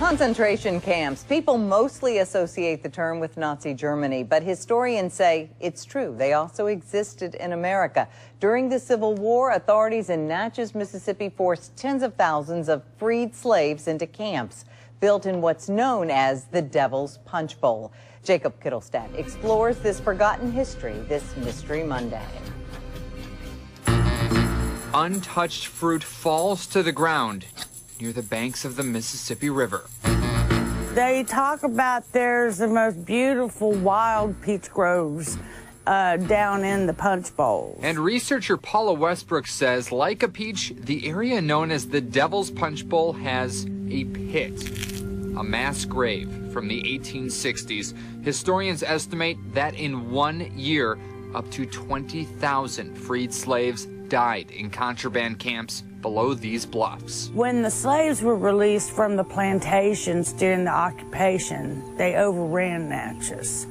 Concentration camps. People mostly associate the term with Nazi Germany, but historians say it's true. They also existed in America. During the Civil War, authorities in Natchez, Mississippi forced tens of thousands of freed slaves into camps built in what's known as the Devil's Punch Bowl. Jacob Kittelstad explores this forgotten history this Mystery Monday. Untouched fruit falls to the ground near the banks of the Mississippi River. They talk about there's the most beautiful wild peach groves down in the Punch Bowl. And researcher Paula Westbrook says, like a peach, the area known as the Devil's Punch Bowl has a pit, a mass grave from the 1860s. Historians estimate that in 1 year, up to 20,000 freed slaves died in contraband camps below these bluffs. When the slaves were released from the plantations during the occupation, they overran Natchez,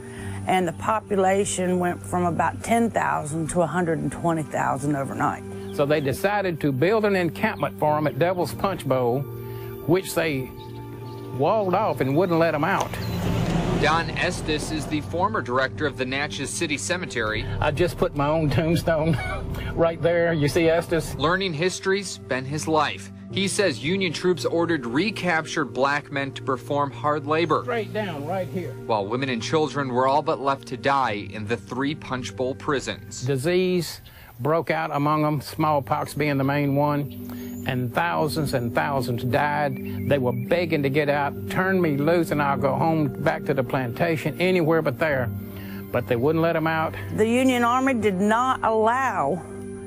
and the population went from about 10,000 to 120,000 overnight. So they decided to build an encampment for them at Devil's Punch Bowl, which they walled off and wouldn't let them out. Don Estes is the former director of the Natchez City Cemetery. I just put my own tombstone right there. You see Estes? Learning history's been his life. He says Union troops ordered recaptured black men to perform hard labor. Straight down right here. While women and children were all but left to die in the 3 Punch Bowl prisons. Disease broke out among them, smallpox being the main one, and thousands died. They were begging to get out. Turn me loose and I'll go home back to the plantation, anywhere but there. But they wouldn't let them out. The Union Army did not allow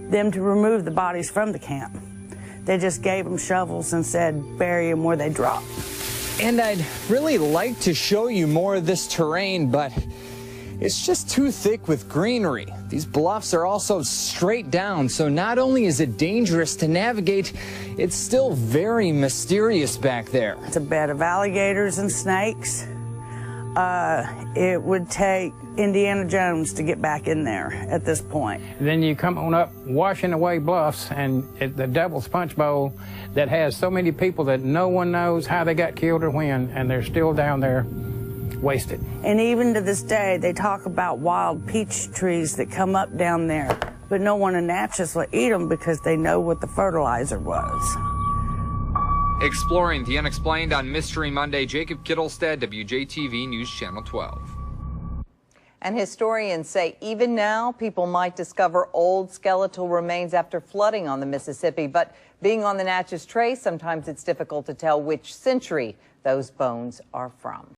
them to remove the bodies from the camp. They just gave them shovels and said bury them where they drop. And I'd really like to show you more of this terrain, but it's just too thick with greenery. These bluffs are also straight down, so not only is it dangerous to navigate, it's still very mysterious back there. It's a bed of alligators and snakes. It would take Indiana Jones to get back in there at this point. Then you come on up washing away bluffs, and at the Devil's Punch Bowl that has so many people that no one knows how they got killed or when, and they're still down there wasted. And even to this day, they talk about wild peach trees that come up down there, but no one in Natchez will eat them because they know what the fertilizer was. Exploring the unexplained on Mystery Monday, Jacob Kittelstad, WJTV News Channel 12. And historians say even now, people might discover old skeletal remains after flooding on the Mississippi. But being on the Natchez Trace, sometimes it's difficult to tell which century those bones are from.